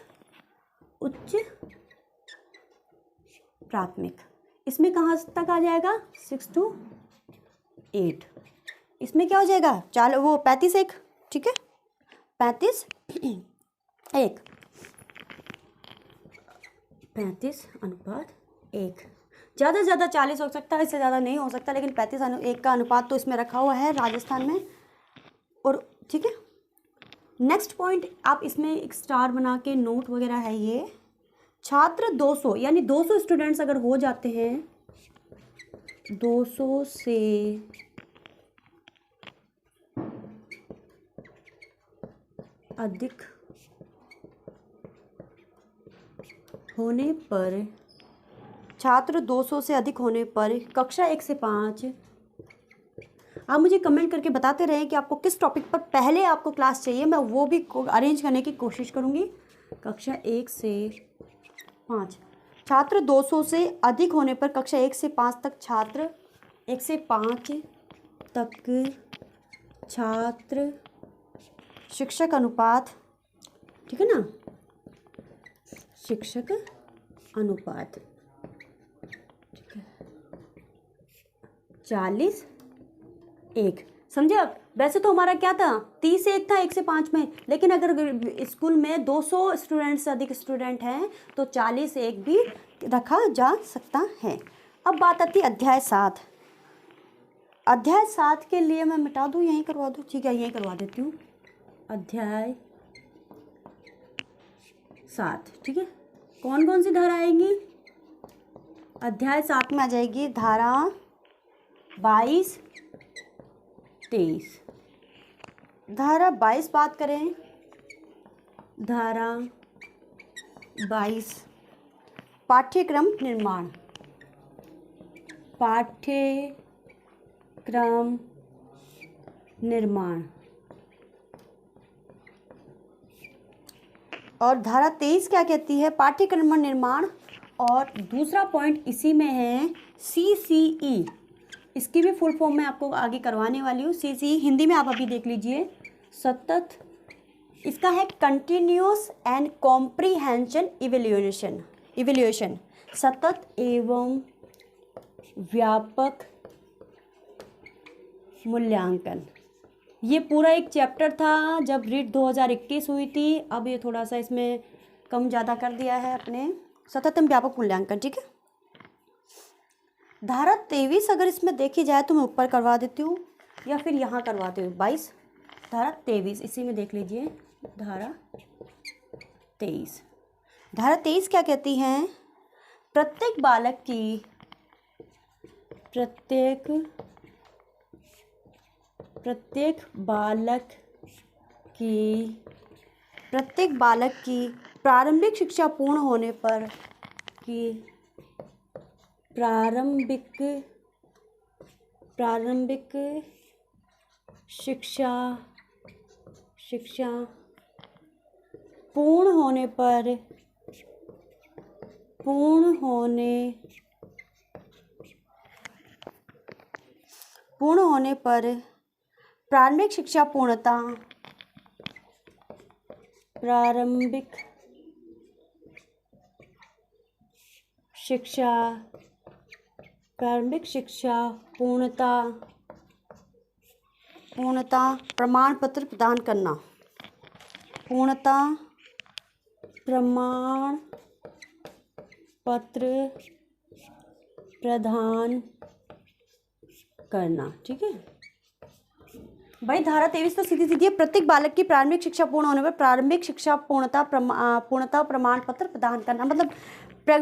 [SPEAKER 1] उच्च प्राथमिक। इसमें कहाँ तक आ जाएगा? 6 to 8। इसमें क्या हो जाएगा? 35:1, ठीक है, 35:1, 35:1। ज़्यादा से ज़्यादा 40 हो सकता है, इससे ज़्यादा नहीं हो सकता, लेकिन 35:1 का अनुपात तो इसमें रखा हुआ है राजस्थान में। और ठीक है, नेक्स्ट पॉइंट आप इसमें एक स्टार बना के नोट वगैरह है ये, छात्र 200, यानी 200 स्टूडेंट्स अगर हो जाते हैं, 200 से अधिक होने पर, छात्र 200 से अधिक होने पर कक्षा 1 से 5, आप मुझे कमेंट करके बताते रहें कि आपको किस टॉपिक पर पहले आपको क्लास चाहिए, मैं वो भी अरेंज करने की कोशिश करूँगी। कक्षा 1 से 5, छात्र 200 से अधिक होने पर कक्षा 1 से 5 तक, छात्र 1 से 5 तक छात्र शिक्षक अनुपात, ठीक है ना, शिक्षक अनुपात, ठीक है, 40:1। समझे आप? वैसे तो हमारा क्या था, 30:1 था 1 से 5 में, लेकिन अगर स्कूल में 200 स्टूडेंट से अधिक स्टूडेंट हैं तो 40:1 भी रखा जा सकता है। अब बात आती है अध्याय 7। अध्याय 7 के लिए मैं मिटा दूँ, यहीं करवा दूँ? ठीक है, यहीं करवा देती हूँ। अध्याय 7, ठीक है, कौन कौन सी धारा आएंगी? अध्याय 7 में आ जाएगी धारा 22, 23। धारा 22 बात करें, धारा 22 पाठ्यक्रम निर्माण, पाठ्यक्रम निर्माण। और धारा 23 क्या कहती है? पाठ्यक्रम निर्माण। और दूसरा पॉइंट इसी में है CCE, इसकी भी फुल फॉर्म मैं आपको आगे करवाने वाली हूँ। CCE हिंदी में आप अभी देख लीजिए, सतत, इसका है कंटिन्यूअस एंड कॉम्प्रीहेंशन इवेल्यूएशन, सतत एवं व्यापक मूल्यांकन। ये पूरा एक चैप्टर था जब रीट 2021 हुई थी, अब ये थोड़ा सा इसमें कम ज़्यादा कर दिया है अपने, सतत एवं व्यापक मूल्यांकन, ठीक है। धारा 23 अगर इसमें देखी जाए तो मैं ऊपर करवा देती हूँ या फिर यहाँ करवाती हूँ। 22 धारा 23 इसी में देख लीजिए, धारा 23। धारा 23 क्या कहती है? प्रत्येक बालक की प्रारंभिक शिक्षा पूर्ण होने पर प्रारंभिक शिक्षा पूर्ण होने पर प्रारंभिक शिक्षा पूर्णता, प्रारंभिक शिक्षा पूर्णता प्रमाण पत्र प्रदान करना, पूर्णता प्रमाण पत्र प्रदान करना। ठीक है भाई, धारा 23 तो सीधी सीधी है। प्रत्येक बालक की प्रारंभिक शिक्षा पूर्ण होने पर प्रारंभिक शिक्षा पूर्णता प्रमाण पत्र प्रदान करना, मतलब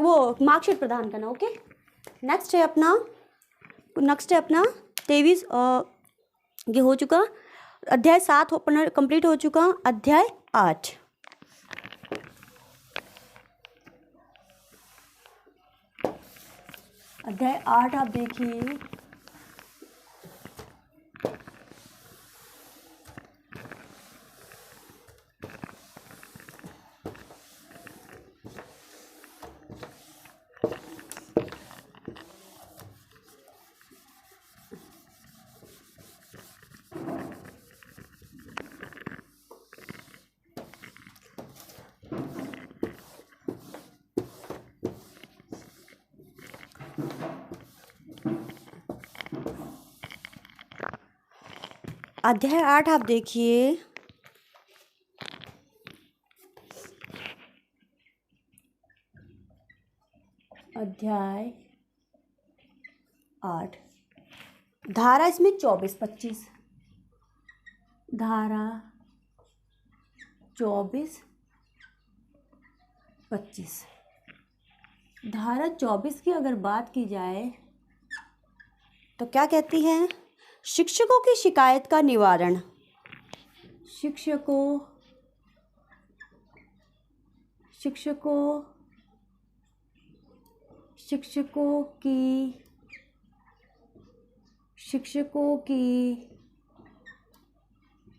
[SPEAKER 1] वो मार्कशीट प्रदान करना। ओके, नेक्स्ट है अपना 23 ये हो चुका। अध्याय 7 अपना कंप्लीट हो चुका। अध्याय 8 आप देखिए। अध्याय 8 आप देखिए। अध्याय 8 धारा इसमें 24-25, धारा 24-25। धारा 24 की अगर बात की जाए तो क्या कहती है? शिक्षकों की शिकायत का निवारण। शिक्षकों की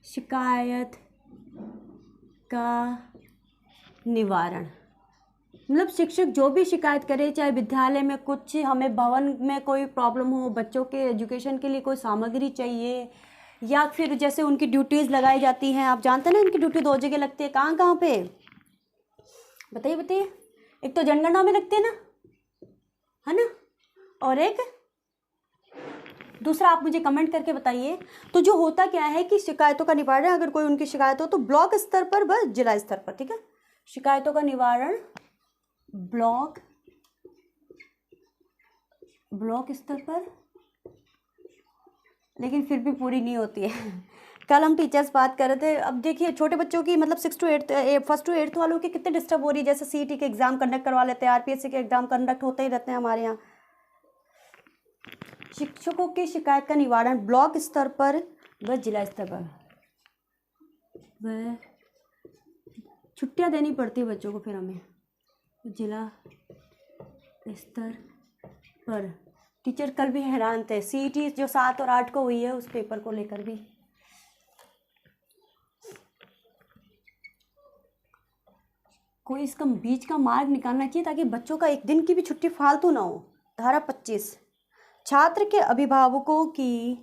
[SPEAKER 1] शिकायत का निवारण, मतलब शिक्षक जो भी शिकायत करे, चाहे विद्यालय में कुछ हमें भवन में कोई प्रॉब्लम हो, बच्चों के एजुकेशन के लिए कोई सामग्री चाहिए, या फिर जैसे उनकी ड्यूटीज़ लगाई जाती हैं। आप जानते हैं ना, उनकी ड्यूटी 2 जगह लगती है। कहाँ पे बताइए। एक तो जनगणना में लगते हैं ना, है ना, और एक दूसरा आप मुझे कमेंट करके बताइए। तो जो होता क्या है कि शिकायतों का निवारण, अगर कोई उनकी शिकायत हो तो ब्लॉक स्तर पर व जिला स्तर पर। ठीक है, शिकायतों का निवारण ब्लॉक स्तर पर, लेकिन फिर भी पूरी नहीं होती है। कल हम टीचर्स बात कर रहे थे। अब देखिए छोटे बच्चों की, मतलब 6 to 8 फर्स्ट टू 8th वालों की कितने डिस्टर्ब हो रही है। जैसे सीईटी के एग्जाम कंडक्ट करवा लेते हैं, आरपीएससी के एग्जाम कंडक्ट होते ही रहते हैं हमारे यहाँ। शिक्षकों की शिकायत का निवारण ब्लॉक स्तर पर व जिला स्तर पर। वह छुट्टियाँ देनी पड़ती है बच्चों को, फिर हमें जिला स्तर पर। टीचर कल भी हैरान थे, सीईटी जो 7 और 8 को हुई है उस पेपर को लेकर भी। कोई इसका बीच का मार्ग निकालना चाहिए ताकि बच्चों का एक दिन की भी छुट्टी फालतू ना हो। धारा 25 छात्र के अभिभावकों की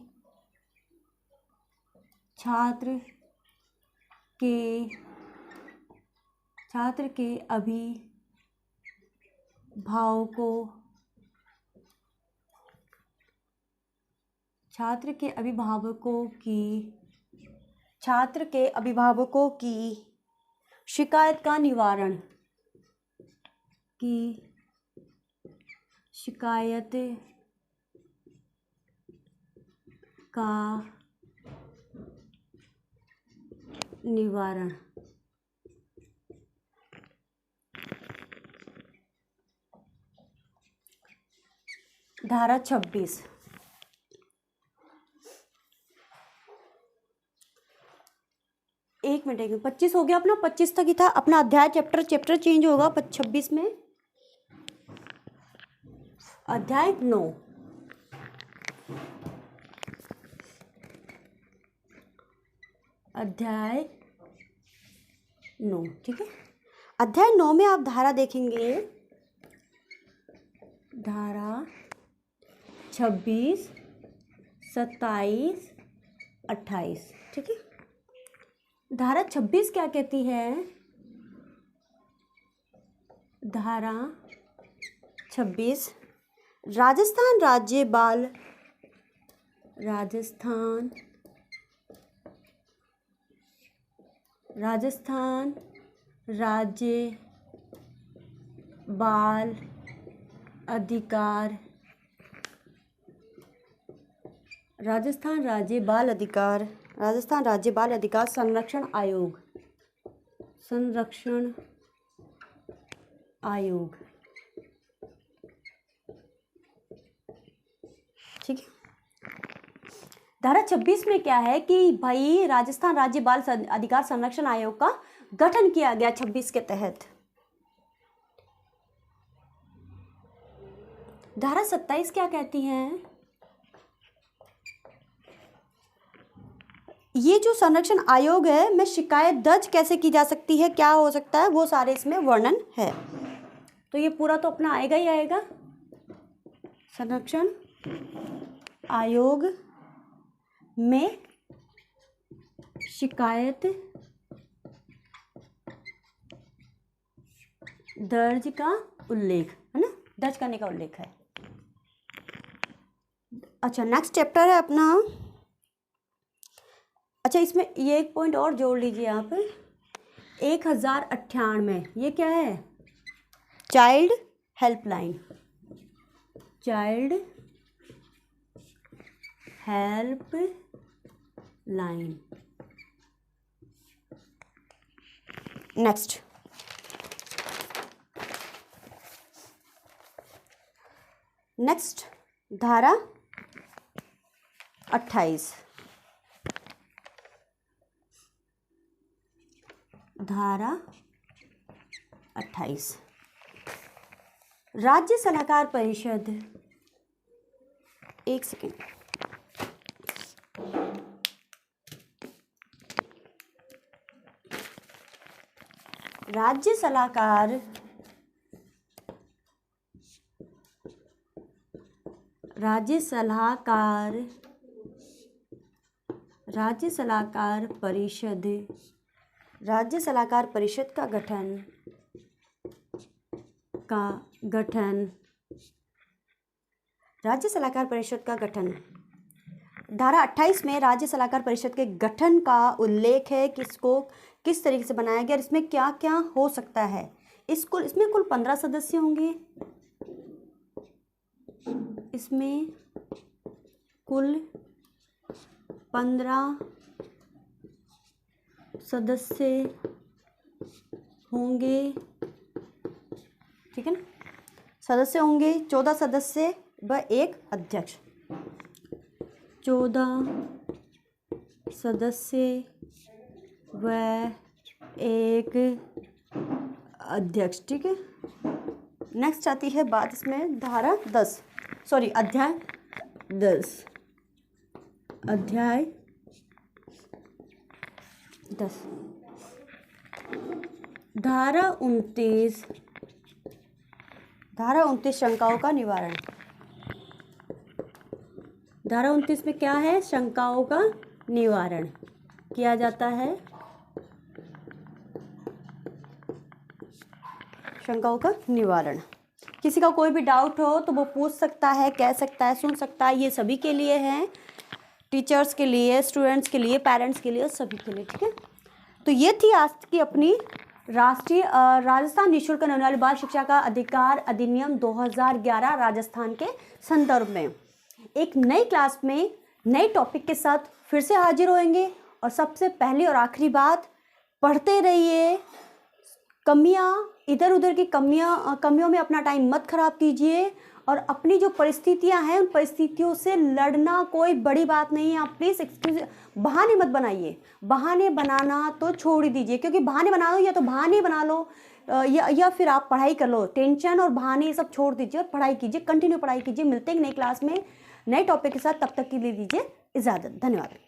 [SPEAKER 1] शिकायत का निवारण धारा 26 एक मिनट 25 हो गया अपना, 25 तक ही था अपना अध्याय। चैप्टर चेंज होगा 26 में। अध्याय 9 ठीक है। अध्याय 9 में आप धारा देखेंगे, धारा 26, 27, 28। ठीक है, धारा 26 क्या कहती है? धारा 26 राजस्थान राज्य बाल बाल अधिकार, राजस्थान राज्य बाल अधिकार, राजस्थान राज्य बाल अधिकार संरक्षण आयोग, संरक्षण आयोग, ठीक है। धारा 26 में क्या है कि भाई राजस्थान राज्य बाल अधिकार संरक्षण आयोग का गठन किया गया 26 के तहत। धारा 27 क्या कहती है? ये जो संरक्षण आयोग है में शिकायत दर्ज कैसे की जा सकती है, क्या हो सकता है, वो सारे इसमें वर्णन है। तो ये पूरा तो अपना आएगा ही आएगा। संरक्षण आयोग में शिकायत दर्ज का उल्लेख है ना, दर्ज करने का उल्लेख है। अच्छा, नेक्स्ट चैप्टर है अपना। अच्छा, इसमें ये एक पॉइंट और जोड़ लीजिए आप, 1098, ये क्या है? Child helpline, child help line. Next धारा 28, धारा 28 राज्य सलाहकार परिषद, एक सेकेंड, राज्य सलाहकार परिषद, राज्य सलाहकार परिषद का गठन, राज्य सलाहकार परिषद का गठन। धारा 28 में राज्य सलाहकार परिषद के गठन का उल्लेख है, किसको किस तरीके से बनाया गया, इसमें क्या क्या हो सकता है। इसमें कुल 15 सदस्य होंगे, इसमें कुल 15 सदस्य होंगे, ठीक है ना। सदस्य होंगे 14 सदस्य व एक अध्यक्ष, 14 सदस्य व एक अध्यक्ष, ठीक है। नेक्स्ट आती है बात इसमें धारा 10, सॉरी अध्याय 10, अध्याय 10, धारा 29, धारा 29 शंकाओं का निवारण। धारा 29 में क्या है? शंकाओं का निवारण किया जाता है, शंकाओं का निवारण। किसी का कोई भी डाउट हो तो वो पूछ सकता है, कह सकता है, सुन सकता है। ये सभी के लिए है, टीचर्स के लिए, स्टूडेंट्स के लिए, पेरेंट्स के लिए, सभी के लिए, ठीक है। तो ये थी आज की अपनी राष्ट्रीय राजस्थान निःशुल्क होने वाली बाल शिक्षा का अधिकार अधिनियम 2011 राजस्थान के संदर्भ में। एक नई क्लास में नए टॉपिक के साथ फिर से हाजिर होंगे। और सबसे पहली और आखिरी बात, पढ़ते रहिए, कमियां इधर उधर की कमियों में अपना टाइम मत खराब कीजिए। और अपनी जो परिस्थितियां हैं उन परिस्थितियों से लड़ना कोई बड़ी बात नहीं है। आप प्लीज़ एक्सक्यूज बहाने मत बनाइए, बहाने बनाना तो छोड़ ही दीजिए, क्योंकि बहाने बना लो या तो बहाने बना लो या फिर आप पढ़ाई कर लो। टेंशन और बहाने ये सब छोड़ दीजिए और पढ़ाई कीजिए, कंटिन्यू पढ़ाई कीजिए। मिलते हैं नई क्लास में नए टॉपिक के साथ, तब तक के लिए दीजिए इजाज़त। धन्यवाद।